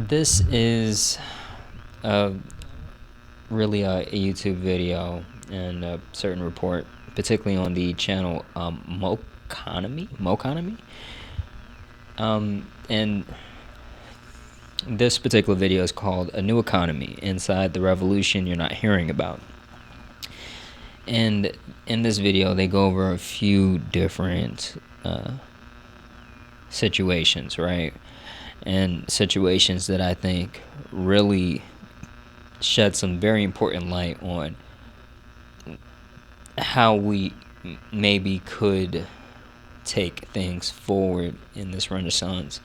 This is uh, really a YouTube video and a certain report, particularly on the channel Moconomy. And this particular video is called "A New Economy Inside the Revolution You're Not Hearing About." And in this video, they go over a few different situations, right? And situations that I think really shed some very important light on how we maybe could take things forward in this renaissance,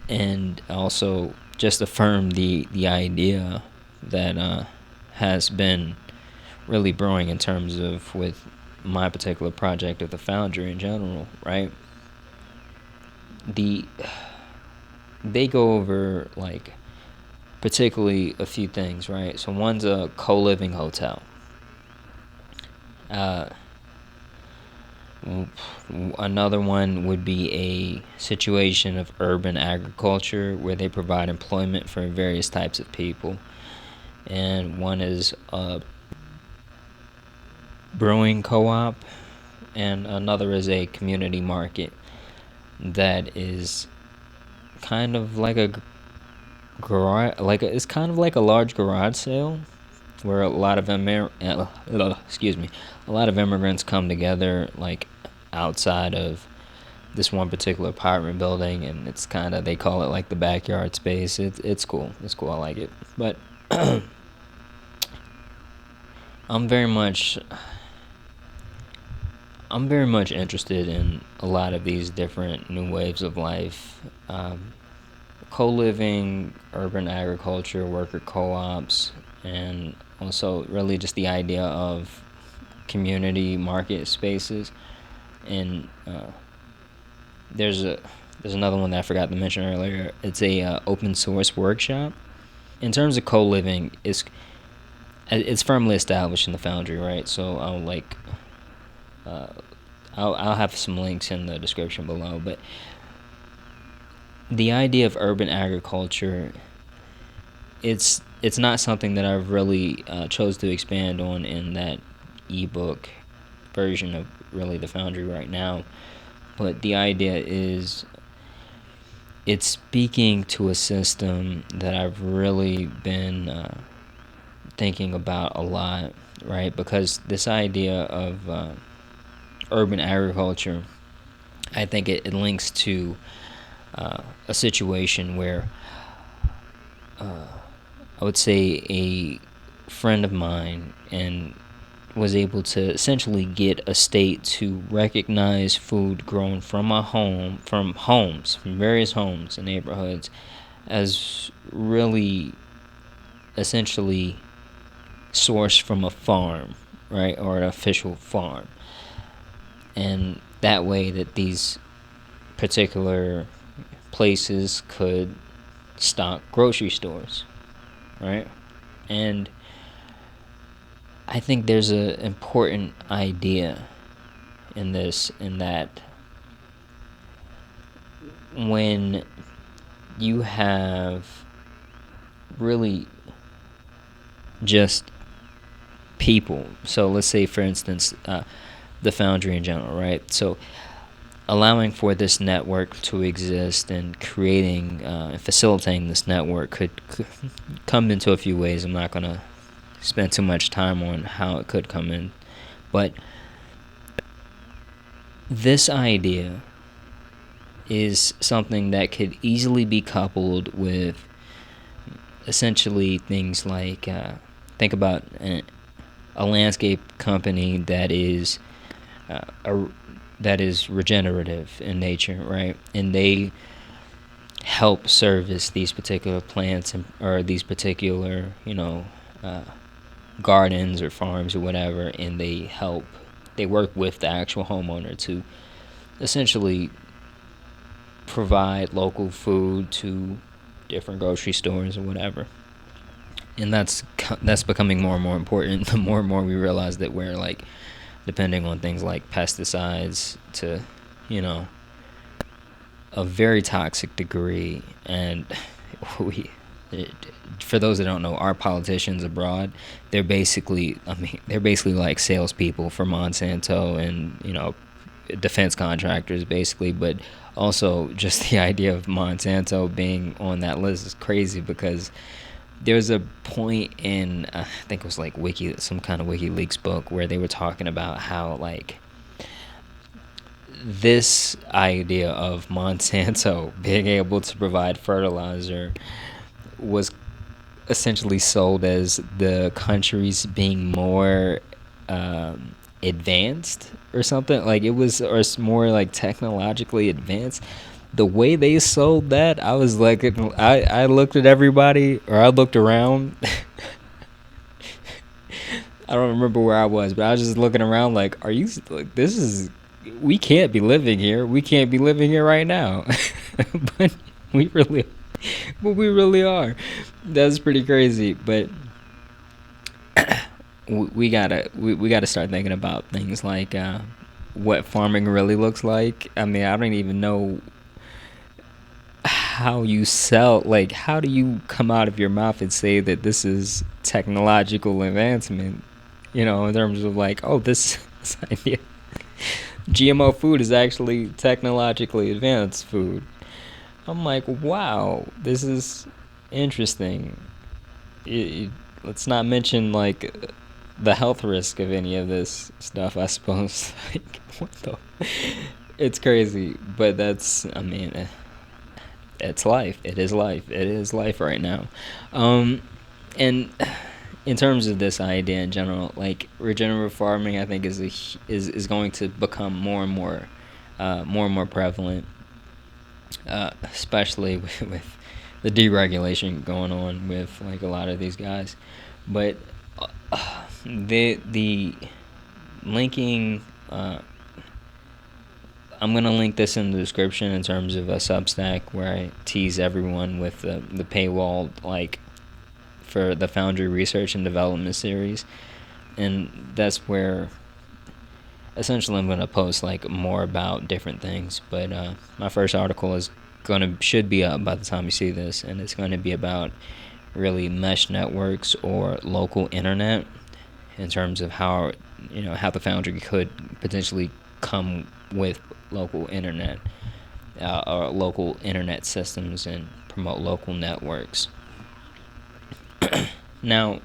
and also just affirm the idea that has been really brewing in terms of with my particular project of the Foundry in general, right? They go over like particularly a few things, right? So one's a co-living hotel. Uh, Another one would be a situation of urban agriculture where they provide employment for various types of people. And one is a brewing co-op, and another is a community market that is kind of like a garage, it's kind of like a large garage sale where a lot of a lot of immigrants come together, like outside of this one particular apartment building, and it's kind of, they call it like the backyard space. It's cool. It's cool. I like it. But I'm very much interested in a lot of these different new waves of life. Co-living, urban agriculture, worker co-ops, and also really just the idea of community market spaces. And there's another one that I forgot to mention earlier. It's a open source workshop. In terms of co-living, it's firmly established in the Foundry, right? So uh, I'll have some links in the description below. But the idea of urban agriculture, it's not something that I've really chose to expand on in that ebook version of really the Foundry right now. But the idea is, it's speaking to a system that I've really been thinking about a lot, right? Because this idea of urban agriculture, I think it links to a situation where I would say a friend of mine and was able to essentially get a state to recognize food grown from from various homes and neighborhoods, as really essentially sourced from a farm, right, or an official farm. And that way that these particular places could stock grocery stores, right? And I think there's an important idea in this, in that when you have really just people, so let's say for instance the Foundry in general, right? So allowing for this network to exist and creating and facilitating this network could come into a few ways. I'm not going to spend too much time on how it could come in, but this idea is something that could easily be coupled with essentially things like think about a landscape company that is regenerative in nature, right? And they help service these particular plants or these particular, gardens or farms or whatever, and they work with the actual homeowner to essentially provide local food to different grocery stores or whatever. And that's becoming more and more important the more and more we realize that we're like depending on things like pesticides to, a very toxic degree. And we for those that don't know, our politicians abroad, they're basically like salespeople for Monsanto and, defense contractors basically. But also, just the idea of Monsanto being on that list is crazy because there's a point in I think it was like some kind of WikiLeaks book where they were talking about how like this idea of Monsanto being able to provide fertilizer was essentially sold as the countries being more advanced or something. Like it was, or it's more like technologically advanced. The way they sold that, I was like, I looked at everybody, or I looked around. I don't remember where I was, but I was just looking around like, are you like, this is, we can't be living here. We can't be living here right now. But we really, but we really are. That's pretty crazy. But we gotta start thinking about things like what farming really looks like. I mean, I don't even know how you sell. Like, how do you come out of your mouth and say that this is technological advancement? In terms of like, oh, this idea, GMO food is actually technologically advanced food. I'm like, wow, this is interesting. Let's not mention like the health risk of any of this stuff, I suppose. Like, what the? It's crazy, but I mean, it's life. It is life. It is life right now. And in terms of this idea in general, like regenerative farming, I think is going to become more and more prevalent, especially with the deregulation going on with like a lot of these guys. But the linking, I'm gonna link this in the description in terms of a Substack where I tease everyone with the paywall, like for the Foundry Research and Development series, and that's where essentially I'm gonna post like more about different things. But my first article should be up by the time you see this, and it's gonna be about really mesh networks or local internet in terms of how the Foundry could potentially come with local internet or local internet systems and promote local networks. Now,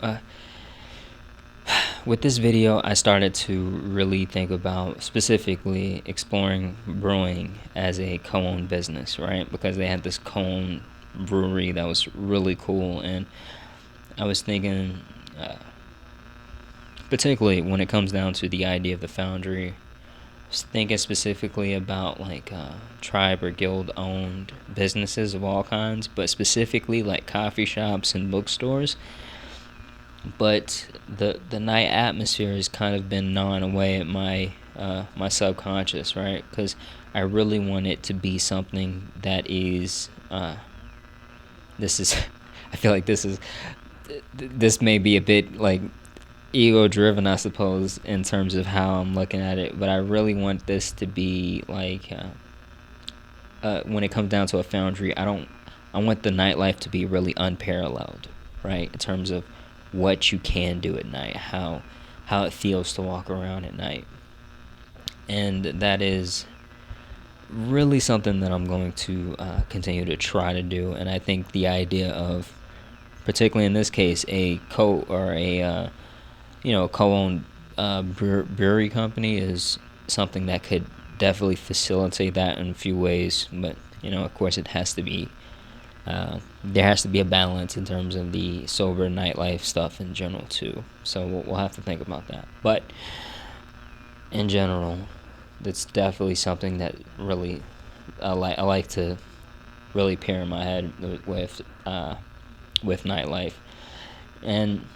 with this video, I started to really think about specifically exploring brewing as a co-owned business, right? Because they had this co-owned brewery that was really cool, and I was thinking, particularly when it comes down to the idea of the Foundry, I was thinking specifically about like tribe or guild owned businesses of all kinds, but specifically like coffee shops and bookstores. But the night atmosphere has kind of been gnawing away at my subconscious, right? Because I really want it to be something that is this is I feel like this may be a bit like ego driven, I suppose, in terms of how I'm looking at it, but I really want this to be like when it comes down to a Foundry, I want the nightlife to be really unparalleled, right? In terms of what you can do at night, how it feels to walk around at night. And that is really something that I'm going to continue to try to do. And I think the idea of, particularly in this case, a co-owned brewery company is something that could definitely facilitate that in a few ways. But of course, it has to be there has to be a balance in terms of the sober nightlife stuff in general too. So we'll have to think about that. But in general, that's definitely something that really I like to really pair in my head with nightlife. And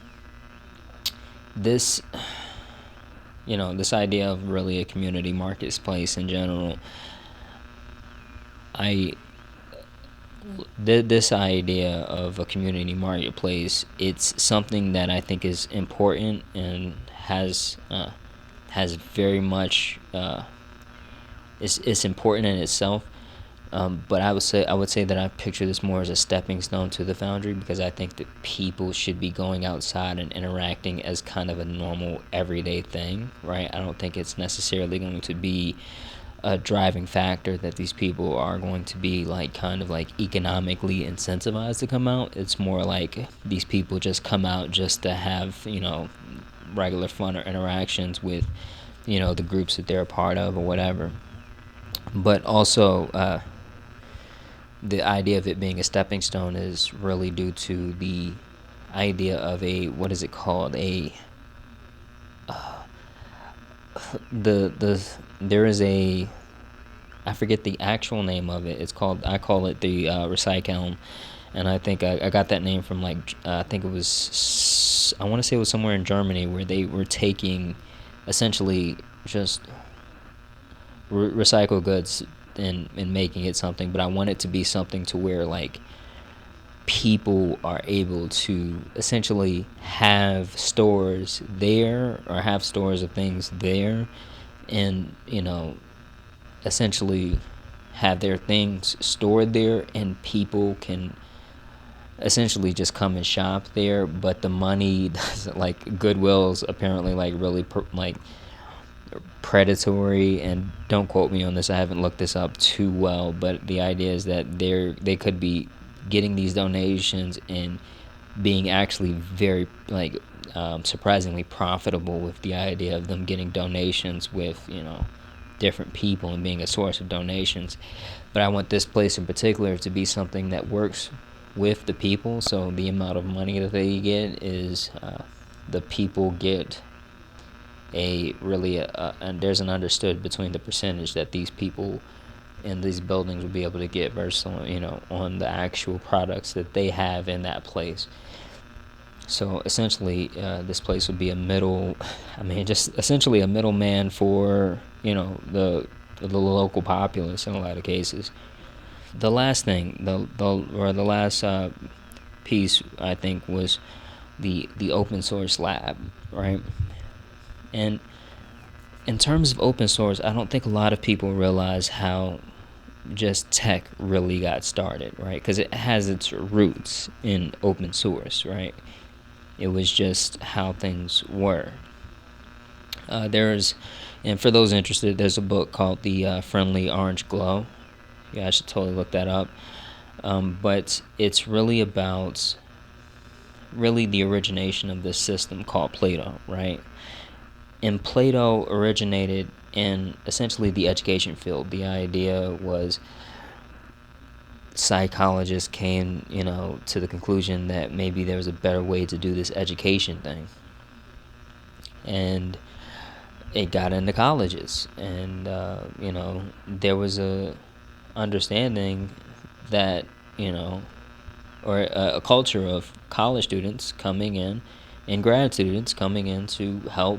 this this idea of really a community marketplace in general, this idea of a community marketplace, it's something that I think is important and has very much it's important in itself, But I would say that I picture this more as a stepping stone to the foundry, because I think that people should be going outside and interacting as kind of a normal everyday thing, right? I don't think it's necessarily going to be a driving factor that these people are going to be like kind of like economically incentivized to come out. It's more like these people just come out just to have, regular fun or interactions with, the groups that they're a part of or whatever. But also, the idea of it being a stepping stone is really due to the idea of a, what is it called, a the there is a, I forget the actual name of it. I call it the recycle, and I think I got that name from like, I think it was, I want to say it was somewhere in Germany, where they were taking essentially just recycle goods and making it something. But I want it to be something to where like people are able to essentially have stores there, or have stores of things there, and essentially have their things stored there, and people can essentially just come and shop there. But the money doesn't, like, Goodwill's apparently like really like predatory, and don't quote me on this, I haven't looked this up too well, but the idea is that they could be getting these donations and being actually very like surprisingly profitable with the idea of them getting donations with different people and being a source of donations. But I want this place in particular to be something that works with the people, so the amount of money that they get is the people get a really and there's an understood between the percentage that these people in these buildings will be able to get versus on the actual products that they have in that place. So essentially, this place would be just essentially a middleman for the local populace in a lot of cases. The last thing, the last piece, I think, was the open source lab, right? And in terms of open source, I don't think a lot of people realize how just tech really got started, right? Because it has its roots in open source, right? It was just how things were. And for those interested, there's a book called The Friendly Orange Glow. Yeah, I should totally look that up. But it's really about the origination of this system called Plato, right? And Plato originated in essentially the education field. The idea was psychologists came, to the conclusion that maybe there was a better way to do this education thing. And it got into colleges, and there was a understanding that or a culture of college students coming in and grad students coming in to help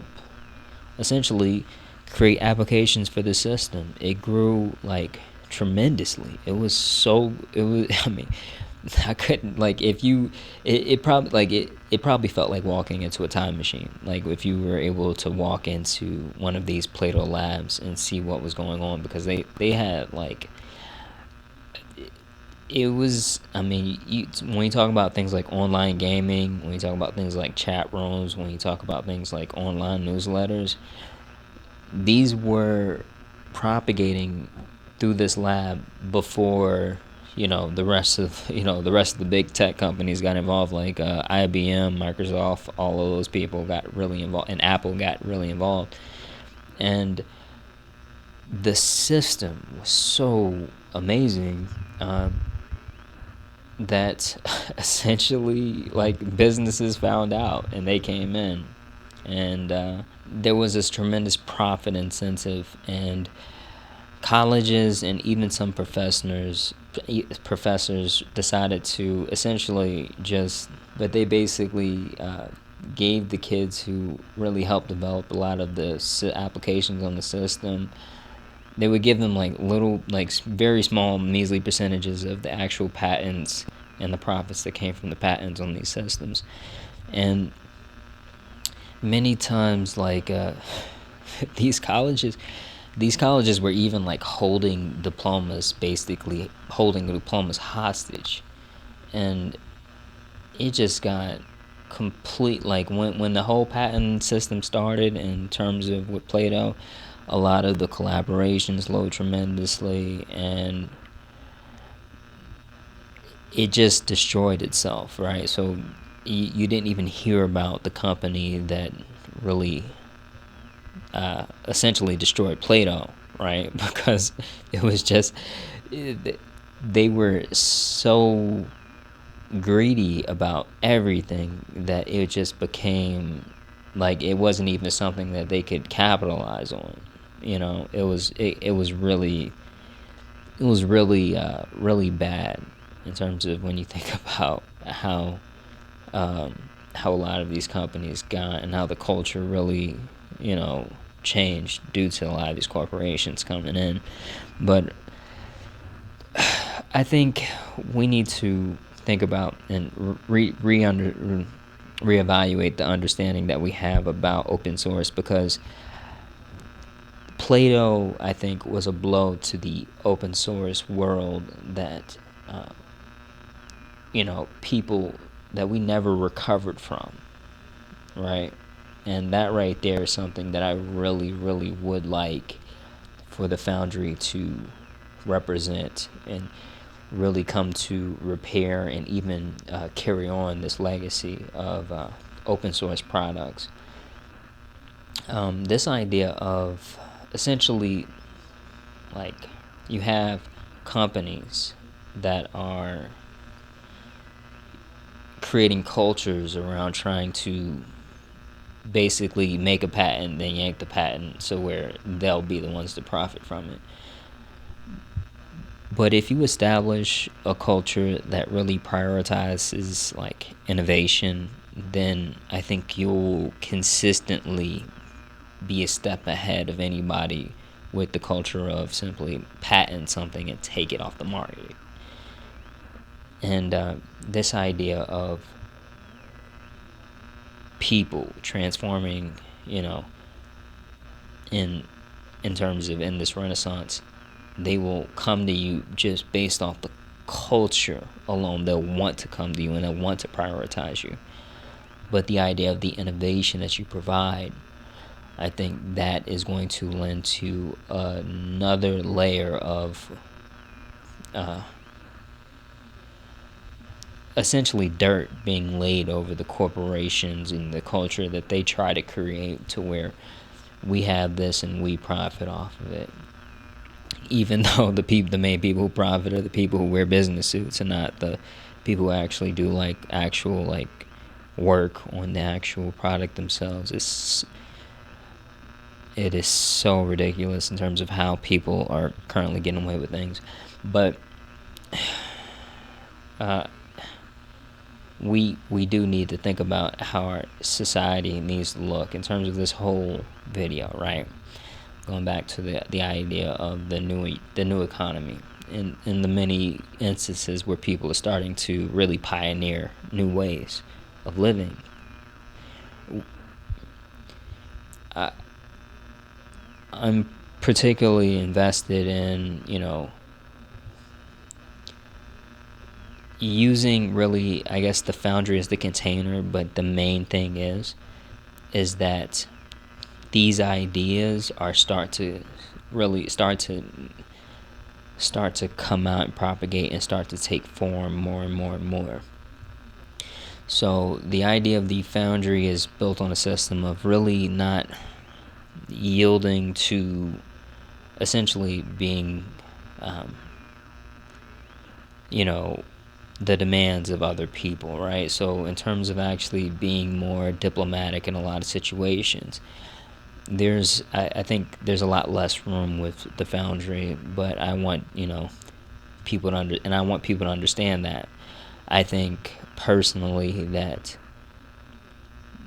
essentially create applications for the system. It grew like tremendously. I mean, I couldn't, like, if you it probably like it probably felt like walking into a time machine, like if you were able to walk into one of these Plato labs and see what was going on, because they had like, it was, when you talk about things like online gaming, when you talk about things like chat rooms, when you talk about things like online newsletters, these were propagating through this lab before the rest of the big tech companies got involved, like IBM, Microsoft. All of those people got really involved, and Apple got really involved. And the system was so amazing that essentially, like, businesses found out and they came in, and there was this tremendous profit incentive, and colleges and even some professors decided to essentially but they basically gave the kids who really helped develop a lot of the applications on the system, they would give them like little, like very small, measly percentages of the actual patents and the profits that came from the patents on these systems. And many times, like, these colleges, these colleges were even like holding diplomas, basically holding the diplomas hostage. And it just got complete, like when the whole patent system started in terms of with Plato, a lot of the collaborations slowed tremendously, and it just destroyed itself, right? So you didn't even hear about the company that really essentially destroyed Plato, right? Because it was just they were so greedy about everything that it just became like it wasn't even something that they could capitalize on. It was really really bad in terms of when you think about how a lot of these companies got and how the culture really, you know, changed due to a lot of these corporations coming in. But I think we need to think about and reevaluate the understanding that we have about open source, because Plato, I think, was a blow to the open source world that, people that we never recovered from, right? And that right there is something that I really, really would like for the Foundry to represent and really come to repair and even carry on this legacy of open source products. This idea of essentially, like, you have companies that are creating cultures around trying to basically make a patent, then yank the patent, so where they'll be the ones to profit from it. But if you establish a culture that really prioritizes like innovation, then I think you'll consistently be a step ahead of anybody with the culture of simply patent something and take it off the market. And this idea of people transforming, in terms of in this renaissance, they will come to you just based off the culture alone. They'll want to come to you and they'll want to prioritize you. But the idea of the innovation that you provide, I think that is going to lend to another layer of essentially dirt being laid over the corporations and the culture that they try to create, to where we have this and we profit off of it, even though the main people who profit are the people who wear business suits and not the people who actually do like actual like work on the actual product themselves. It is so ridiculous in terms of how people are currently getting away with things. But we do need to think about how our society needs to look in terms of this whole video, right? Going back to the idea of the new economy, in the many instances where people are starting to really pioneer new ways of living. I'm particularly invested in, using really, I guess, the Foundry as the container, but the main thing is that these ideas are start to come out and propagate and start to take form more and more and more. So the idea of the Foundry is built on a system of really not yielding to essentially being, the demands of other people, right? So in terms of actually being more diplomatic in a lot of situations, I think there's a lot less room with the Foundry, but I want, people to and I want people to understand that. I think personally that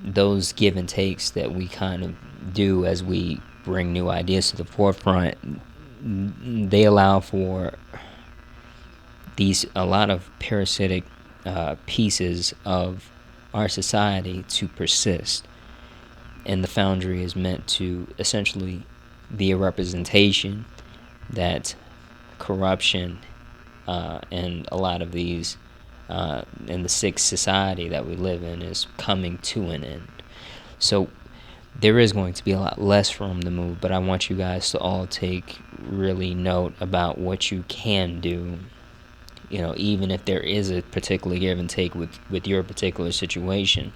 those give and takes that we kind of do as we bring new ideas to the forefront, they allow for a lot of parasitic pieces of our society to persist. And the Foundry is meant to essentially be a representation that corruption and a lot of these in the sick society that we live in is coming to an end. So there is going to be a lot less room to move, but I want you guys to all take really note about what you can do. Even if there is a particular give and take with your particular situation.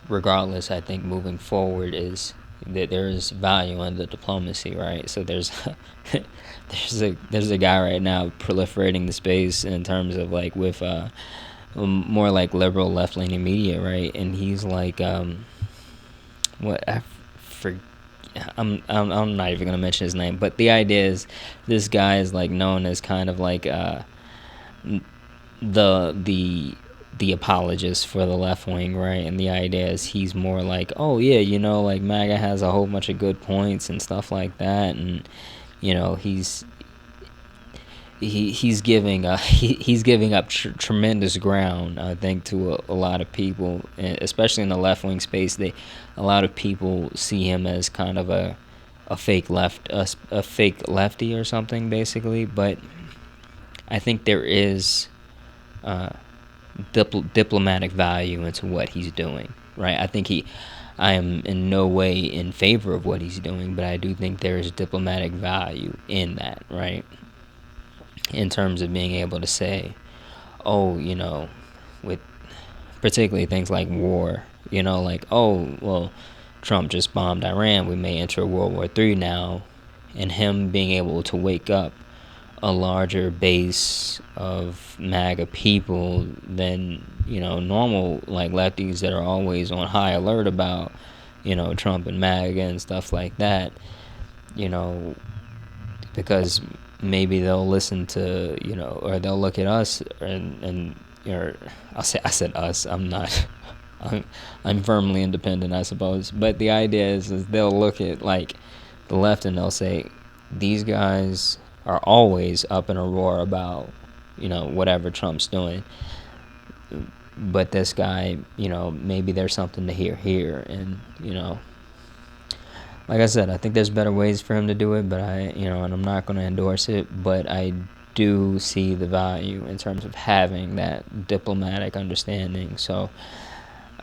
Regardless, I think moving forward is that there is value in the diplomacy, right? So there's a guy right now proliferating the space in terms of like with more like liberal left leaning media, right? And he's like what I for I'm not even gonna mention his name, but the idea is this guy is like known as kind of like the the apologist for the left wing, right? And the idea is he's more like, oh yeah, like MAGA has a whole bunch of good points and stuff like that, and he's giving he's giving up tremendous ground, I think, to a lot of people, especially in the left wing space. A lot of people see him as kind of a fake a fake lefty or something, basically. But I think there is diplomatic value into what he's doing, right? I am in no way in favor of what he's doing, but I do think there is diplomatic value in that, right? In terms of being able to say, oh, with particularly things like war, like, oh, well, Trump just bombed Iran, we may enter World War III now, and him being able to wake up a larger base of MAGA people than normal like lefties that are always on high alert about Trump and MAGA and stuff like that. Because maybe they'll listen to or they'll look at us and I said us. I'm not. I'm firmly independent, I suppose. But the idea is they'll look at like the left and they'll say these guys are always up in a roar about whatever Trump's doing, but this guy, maybe there's something to hear here. And like I said, I think there's better ways for him to do it, but and I'm not going to endorse it, but I do see the value in terms of having that diplomatic understanding. So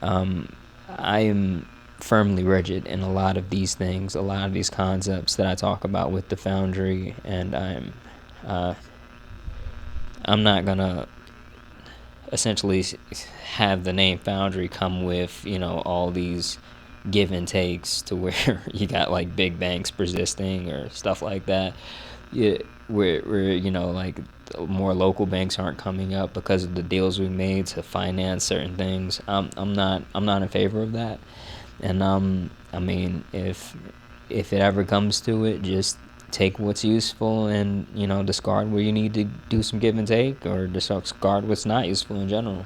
I am firmly rigid in a lot of these things, a lot of these concepts that I talk about with the Foundry, and I'm not gonna essentially have the name Foundry come with all these give and takes to where you got like big banks persisting or stuff like that. Yeah, where like more local banks aren't coming up because of the deals we made to finance certain things. I'm not in favor of that. And I mean, if it ever comes to it, just take what's useful and discard where you need to do some give and take, or discard what's not useful in general.